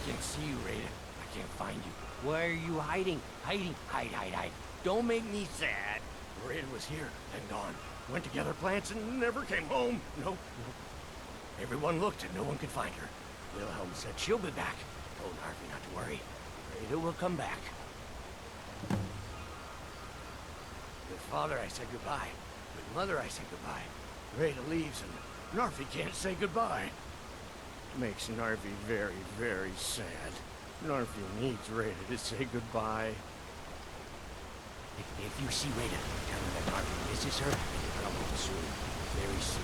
can see you, Rada. I can't find you. Why are you hiding? Hide. Don't make me sad. Rada was here, then gone. Went to gather plants and never came home. No. Everyone looked and no one could find her. Wilhelm said she'll be back. Told Narfi not to worry. Rada will come back. With father I said goodbye. With mother I said goodbye. Rada leaves and Narfi can't say goodbye. Makes Narfi very, very sad. Narfi needs Rada to say goodbye. If you see Rada, tell her that Narfi misses her and he'll come home soon. Very soon.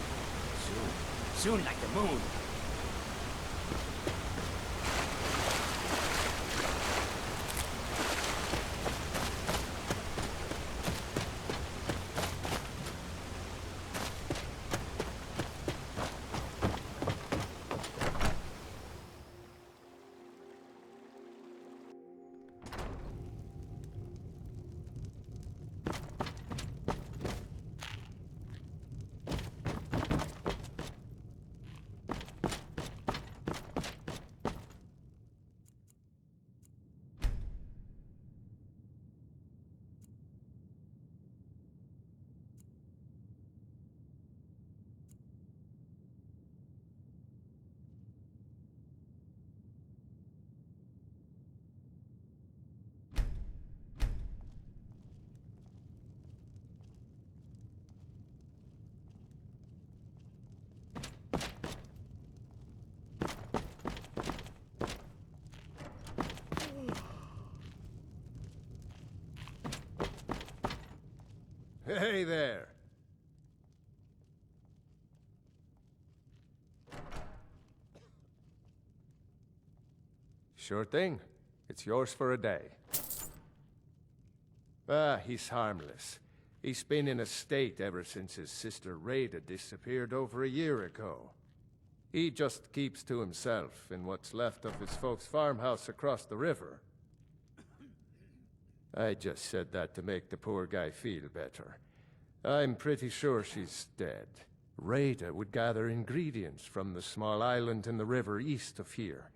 Soon like the moon. Hey there! Sure thing. It's yours for a day. He's harmless. He's been in a state ever since his sister Rada disappeared over a year ago. He just keeps to himself in what's left of his folks' farmhouse across the river. I just said that to make the poor guy feel better. I'm pretty sure she's dead. Rada would gather ingredients from the small island in the river east of here.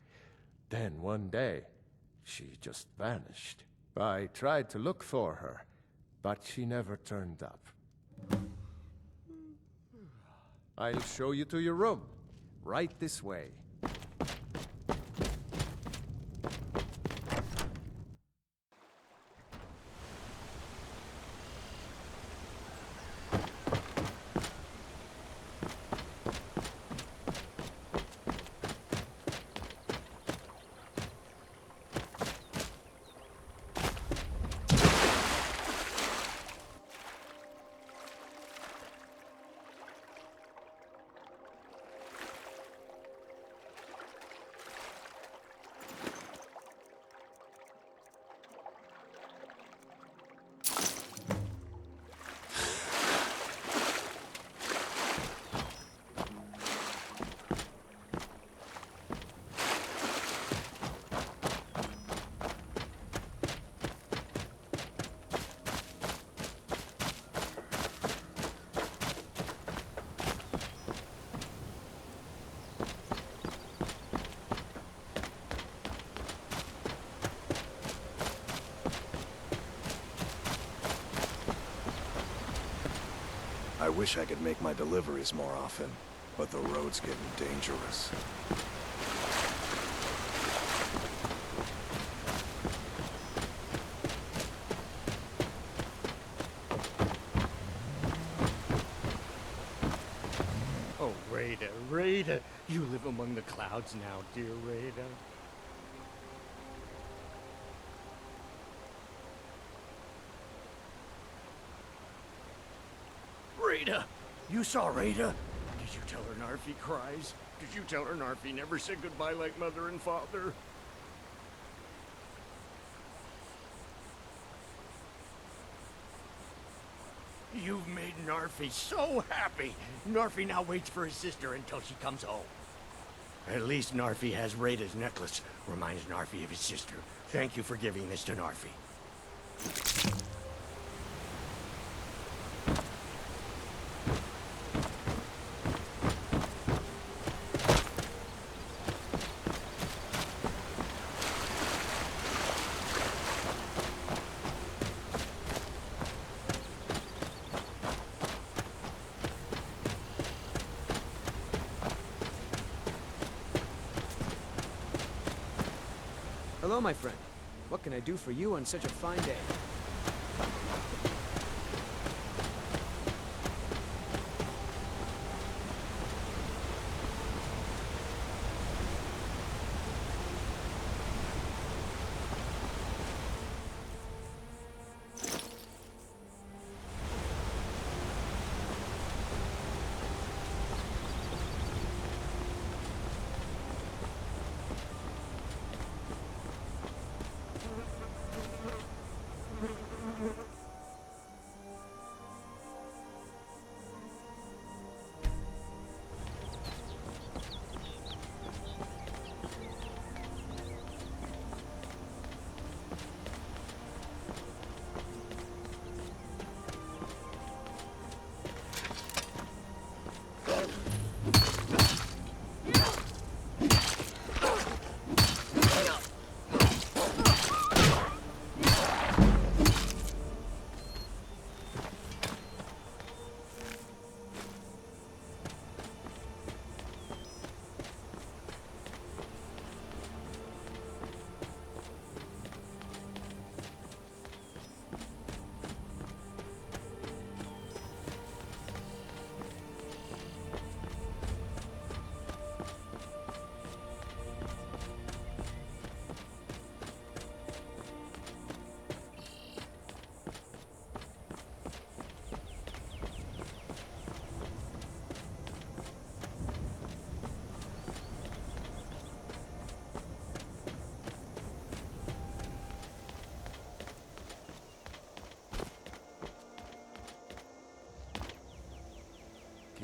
Then one day, she just vanished. I tried to look for her, but she never turned up. I'll show you to your room. Right this way. I wish I could make my deliveries more often, but the road's getting dangerous. Oh, Rada, you live among the clouds now, dear Rada. Rada! You saw Rada? Did you tell her Narfi cries? Did you tell her Narfi never said goodbye like mother and father? You've made Narfi so happy! Narfi now waits for his sister until she comes home. At least Narfi has Rada's necklace. Reminds Narfi of his sister. Thank you for giving this to Narfi. Hello, my friend. What can I do for you on such a fine day?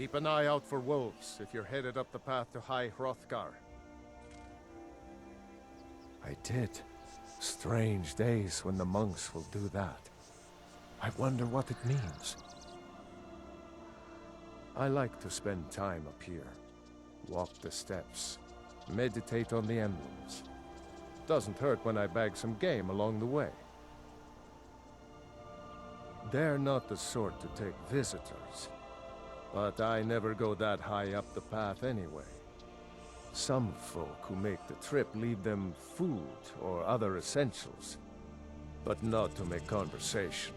Keep an eye out for wolves if you're headed up the path to High Hrothgar. I did. Strange days when the monks will do that. I wonder what it means. I like to spend time up here. Walk the steps. Meditate on the emblems. Doesn't hurt when I bag some game along the way. They're not the sort to take visitors. But I never go that high up the path anyway. Some folk who make the trip leave them food or other essentials, but not to make conversation.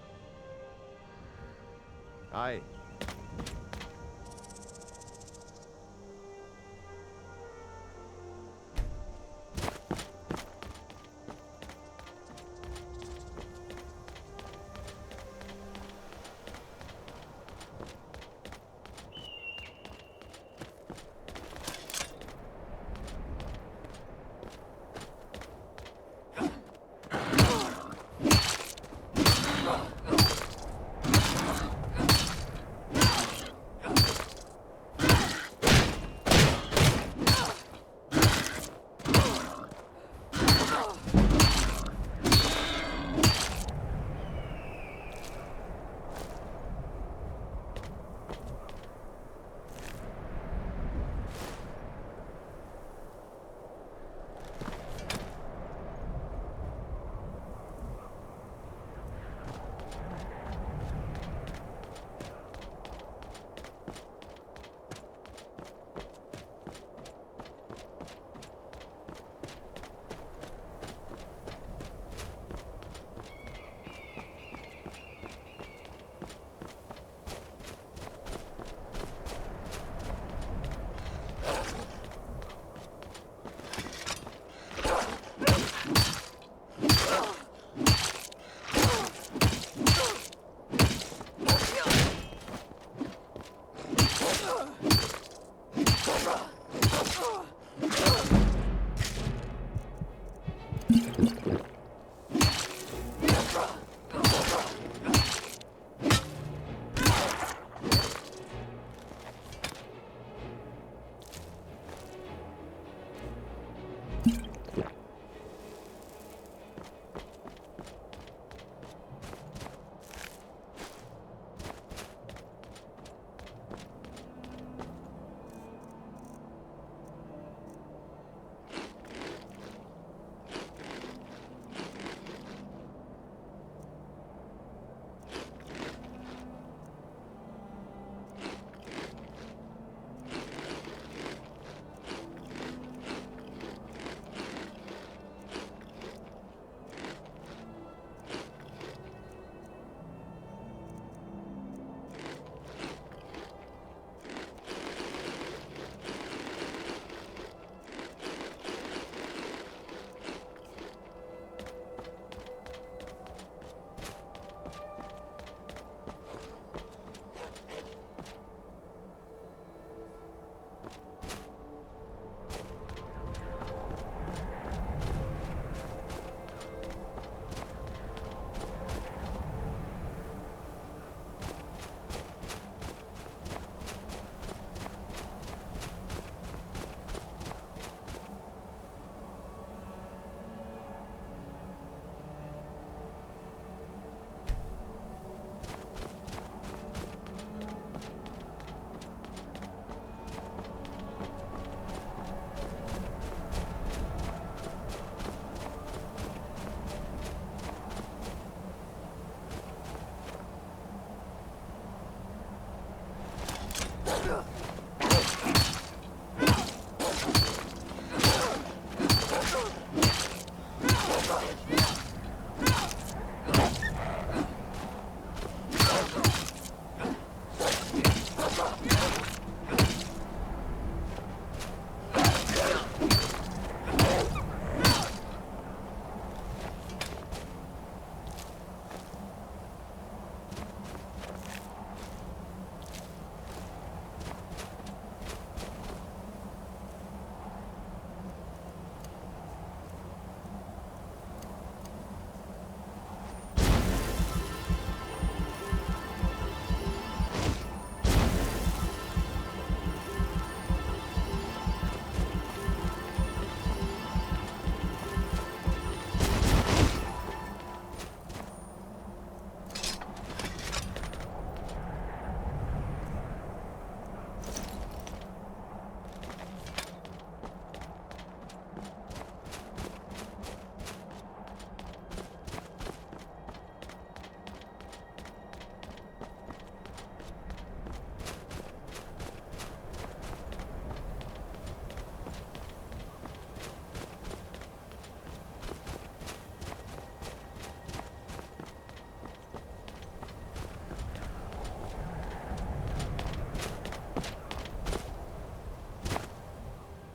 Aye.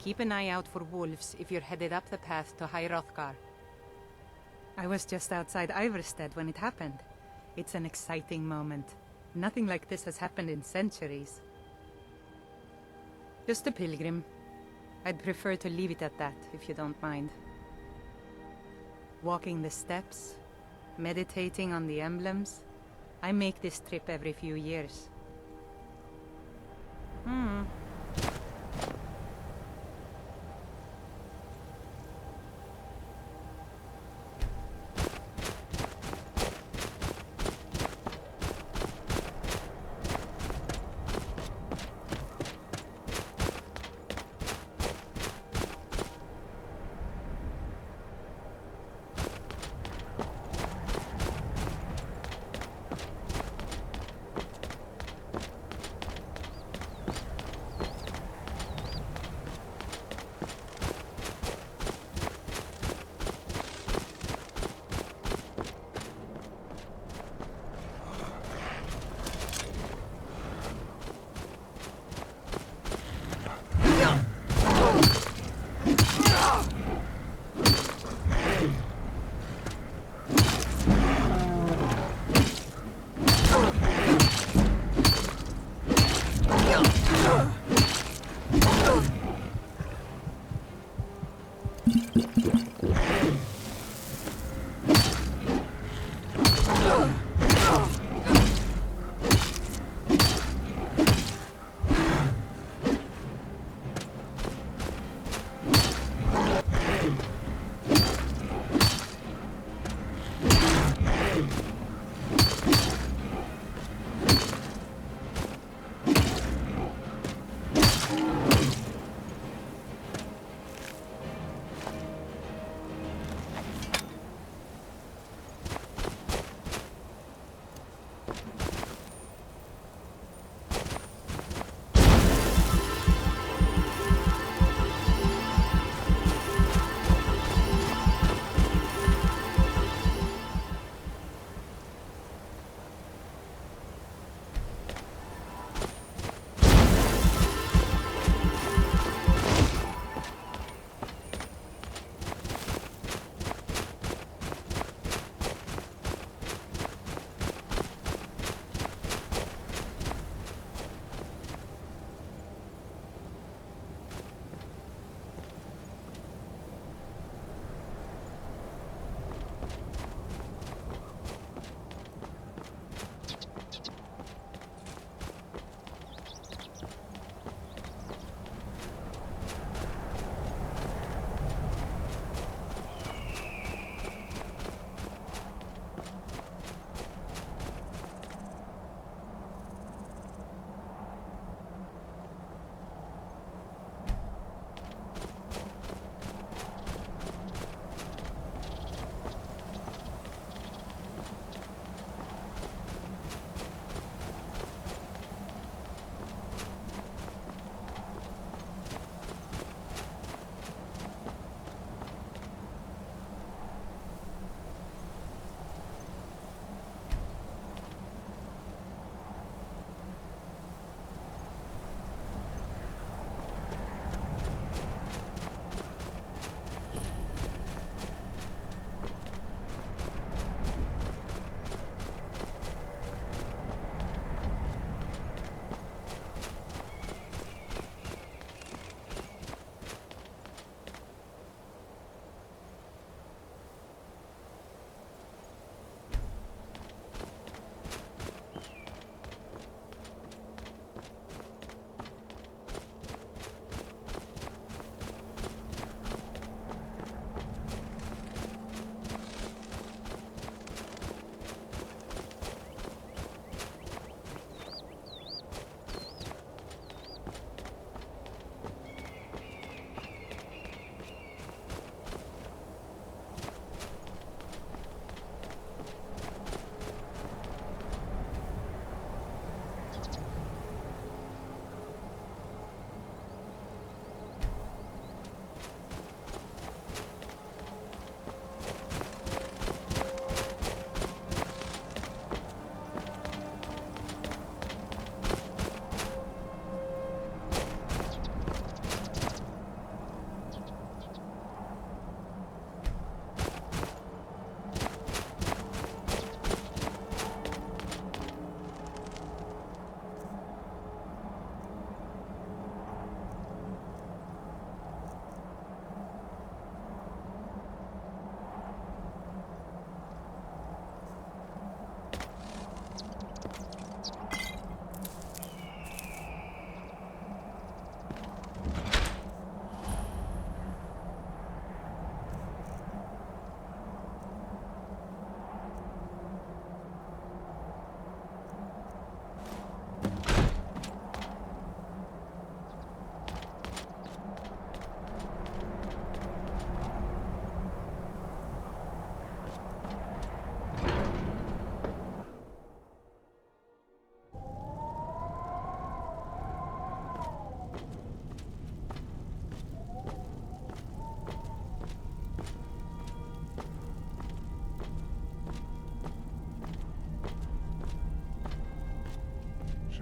Keep an eye out for wolves if you're headed up the path to Hrothgar. I was just outside Iverstead when it happened. It's an exciting moment. Nothing like this has happened in centuries. Just a pilgrim. I'd prefer to leave it at that, if you don't mind. Walking the steps, meditating on the emblems. I make this trip every few years.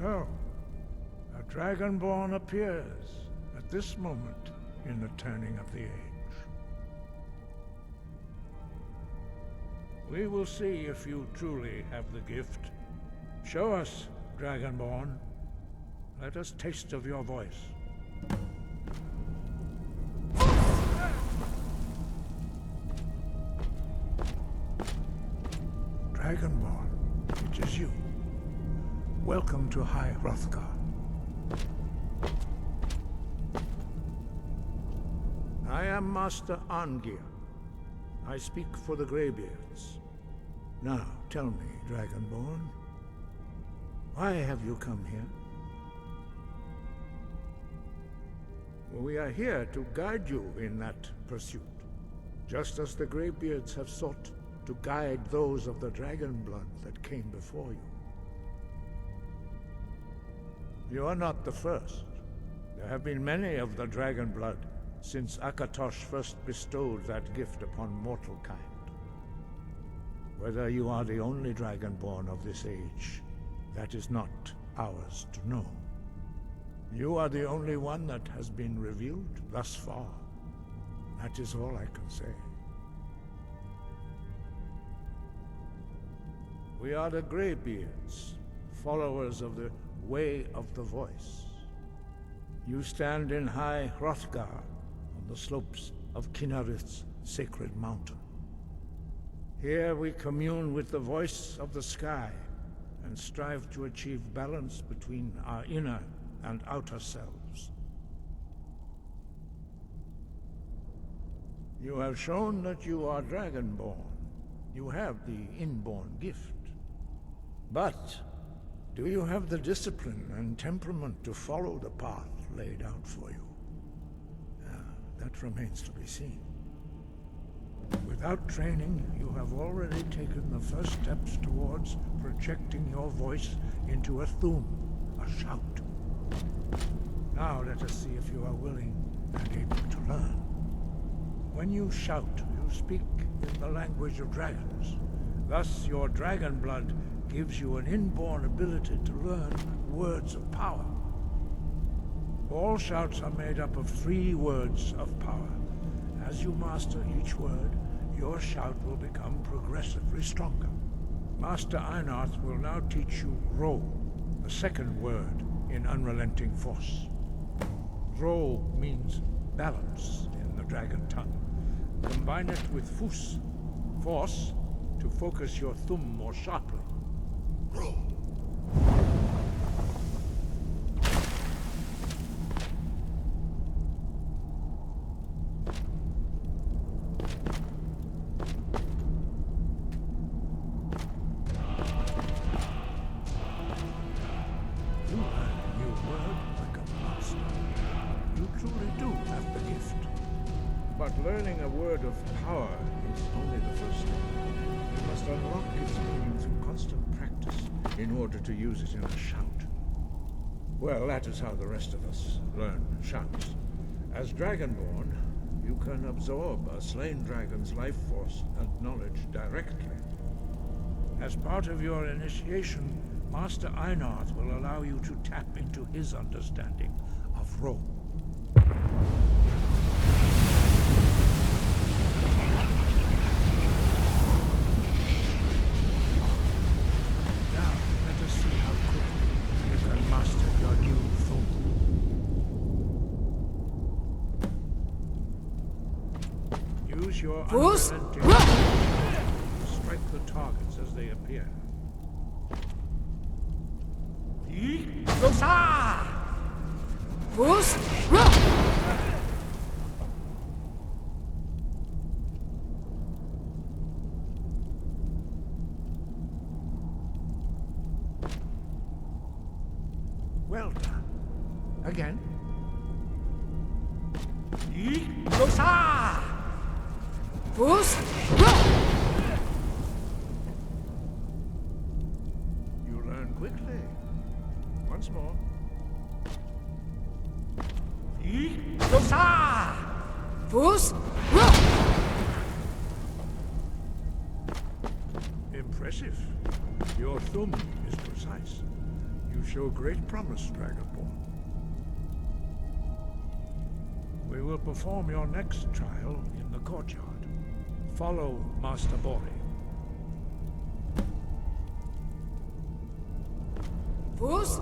So, a Dragonborn appears at this moment in the turning of the age. We will see if you truly have the gift. Show us, Dragonborn. Let us taste of your voice. Dragonborn, it is you. Welcome to High Hrothgar. I am Master Arngir. I speak for the Greybeards. Now, tell me, Dragonborn, why have you come here? We are here to guide you in that pursuit, just as the Greybeards have sought to guide those of the dragon blood that came before you. You are not the first. There have been many of the dragon blood since Akatosh first bestowed that gift upon mortal kind. Whether you are the only dragonborn of this age, that is not ours to know. You are the only one that has been revealed thus far. That is all I can say. We are the Greybeards, followers of the Way of the Voice. You stand in High Hrothgar, on the slopes of Kinnarith's sacred mountain. Here we commune with the voice of the sky and strive to achieve balance between our inner and outer selves. You have shown that you are Dragonborn. You have the inborn gift. But do you have the discipline and temperament to follow the path laid out for you? That remains to be seen. Without training, you have already taken the first steps towards projecting your voice into a thum, a shout. Now let us see if you are willing and able to learn. When you shout, you speak in the language of dragons. Thus, your dragon blood gives you an inborn ability to learn words of power. All shouts are made up of 3 words of power. As you master each word, your shout will become progressively stronger. Master Einarth will now teach you Ro, the second word in Unrelenting Force. Ro means balance in the dragon tongue. Combine it with Fus, force, to focus your thumb more sharply. Ro. Learning a word of power is only the first step. You must unlock its meaning through constant practice in order to use it in a shout. Well, that is how the rest of us learn shouts. As Dragonborn, you can absorb a slain dragon's life force and knowledge directly. As part of your initiation, Master Einarth will allow you to tap into his understanding of Ro. Use your unrelenting to strike the targets as they appear. Well done. Again. You learn quickly. Once more. Impressive. Your thumb is precise. You show great promise, Dragonborn. We will perform your next trial in the courtyard. Follow Master Bori. Fools!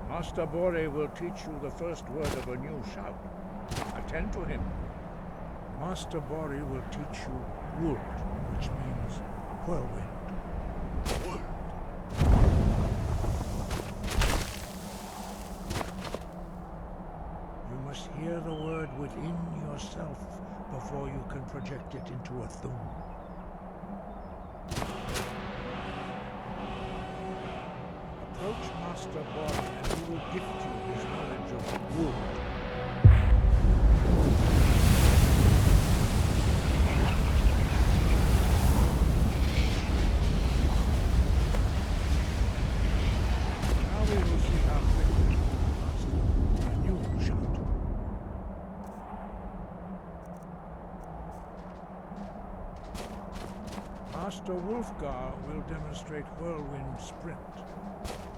Master Bori will teach you the first word of a new shout. Attend to him. Master Bori will teach you wood, which means whirlwind. Wood. You must hear the word within yourself before you can project it into a thum. Approach Master Bori and he will gift you his knowledge of wood. Now we will see how quickly you master a new shout. Master Hrothgar will demonstrate whirlwind sprint.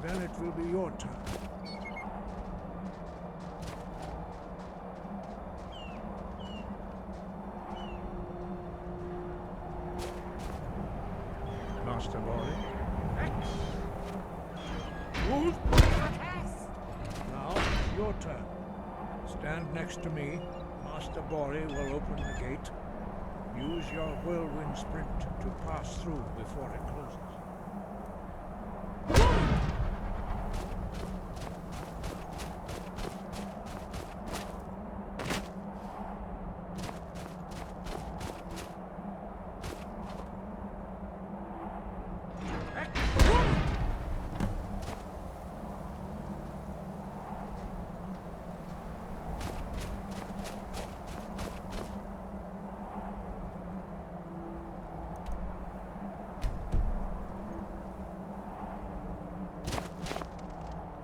Then it will be your turn. Master Bori. Now, your turn. Stand next to me. Master Bori will open the gate. Use your whirlwind sprint to pass through before it closes.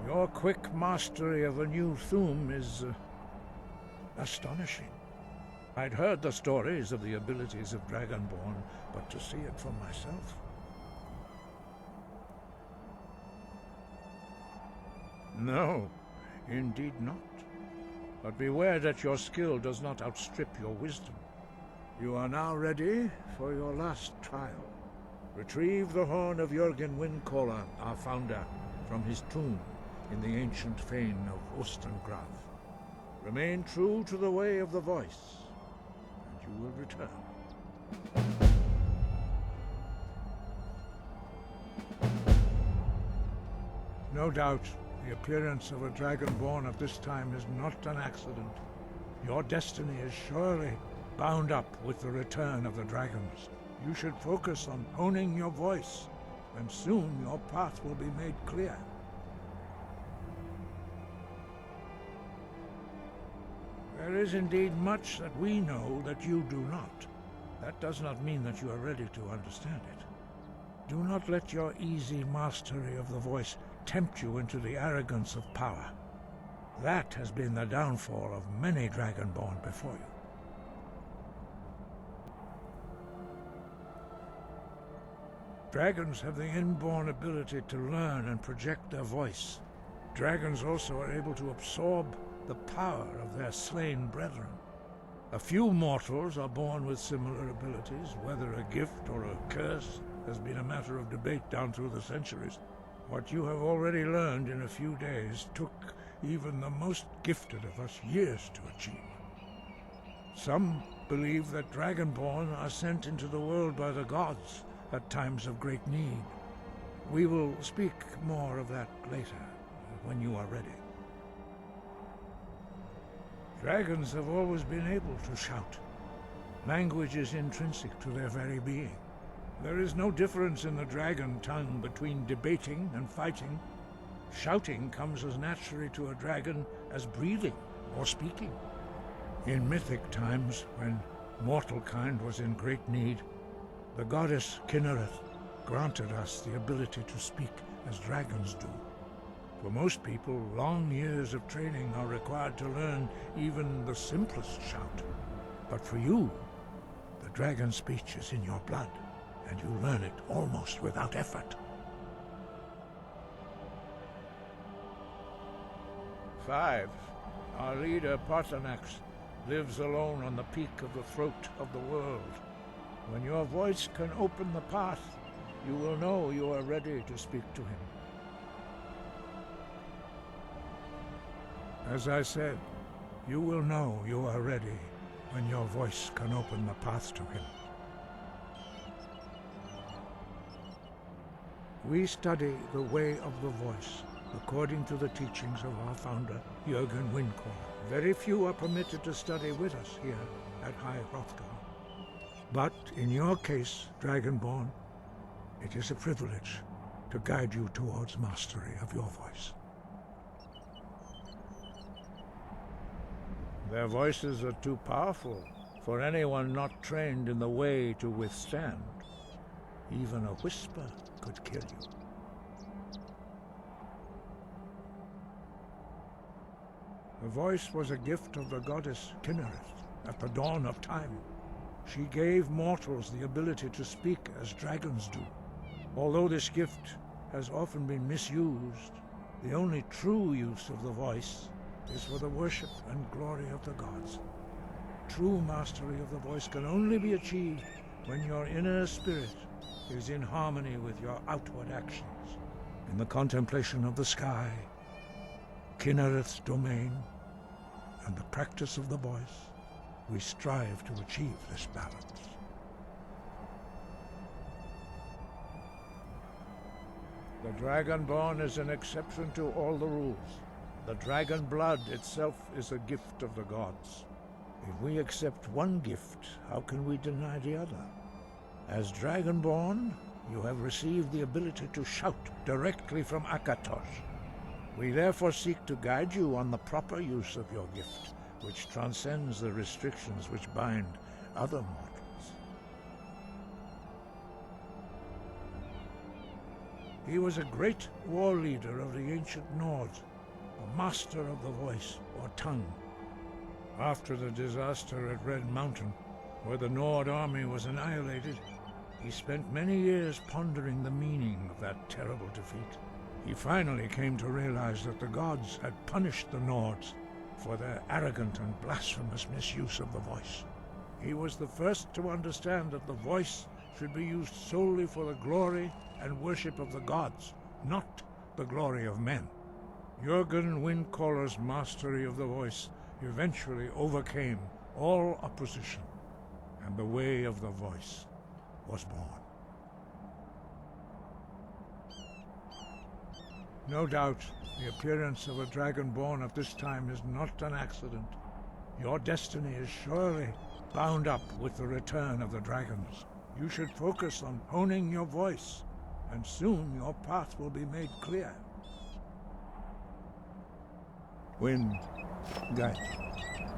Your quick mastery of a new thum is astonishing. I'd heard the stories of the abilities of Dragonborn, but to see it for myself... No, indeed not. But beware that your skill does not outstrip your wisdom. You are now ready for your last trial. Retrieve the horn of Jürgen Windcaller, our founder, from his tomb in the ancient fane of Ostengraf. Remain true to the way of the voice, and you will return. No doubt, the appearance of a Dragonborn at this time is not an accident. Your destiny is surely bound up with the return of the dragons. You should focus on honing your voice, and soon your path will be made clear. There is indeed much that we know that you do not. That does not mean that you are ready to understand it. Do not let your easy mastery of the voice tempt you into the arrogance of power. That has been the downfall of many Dragonborn before you. Dragons have the inborn ability to learn and project their voice. dragons also are able to absorb the power of their slain brethren. A few mortals are born with similar abilities. Whether a gift or a curse has been a matter of debate down through the centuries. What you have already learned in a few days took even the most gifted of us years to achieve. Some believe that Dragonborn are sent into the world by the gods at times of great need. We will speak more of that later, when you are ready. Dragons have always been able to shout. Language is intrinsic to their very being. There is no difference in the dragon tongue between debating and fighting. Shouting comes as naturally to a dragon as breathing or speaking. In mythic times, when mortal kind was in great need, the goddess Kinnereth granted us the ability to speak as dragons do. For most people, long years of training are required to learn even the simplest shout. But for you, the dragon speech is in your blood, and you learn it almost without effort. 5. Our leader, Parthenax, lives alone on the peak of the throat of the world. When your voice can open the path, you will know you are ready to speak to him. As I said, you will know you are ready when your voice can open the path to him. We study the way of the voice, according to the teachings of our founder, Jürgen Windcaller. Very few are permitted to study with us here at High Hrothgar. But in your case, Dragonborn, it is a privilege to guide you towards mastery of your voice. Their voices are too powerful for anyone not trained in the way to withstand. Even a whisper could kill you. The voice was a gift of the goddess Kinnereth at the dawn of time. She gave mortals the ability to speak as dragons do. Although this gift has often been misused, the only true use of the voice is for the worship and glory of the gods. True mastery of the voice can only be achieved when your inner spirit is in harmony with your outward actions. In the contemplation of the sky, Kinnereth's domain, and the practice of the voice, we strive to achieve this balance. The Dragonborn is an exception to all the rules. The dragon blood itself is a gift of the gods. If we accept one gift, how can we deny the other? As Dragonborn, you have received the ability to shout directly from Akatosh. We therefore seek to guide you on the proper use of your gift, which transcends the restrictions which bind other mortals. He was a great war leader of the ancient Nords, a master of the voice, or tongue. After the disaster at Red Mountain, where the Nord army was annihilated, he spent many years pondering the meaning of that terrible defeat. He finally came to realize that the gods had punished the Nords for their arrogant and blasphemous misuse of the voice. He was the first to understand that the voice should be used solely for the glory and worship of the gods, not the glory of men. Jürgen Windcaller's mastery of the voice eventually overcame all opposition, and the way of the voice was born. No doubt, the appearance of a Dragonborn at this time is not an accident. Your destiny is surely bound up with the return of the dragons. You should focus on honing your voice, and soon your path will be made clear. Wind, guide you.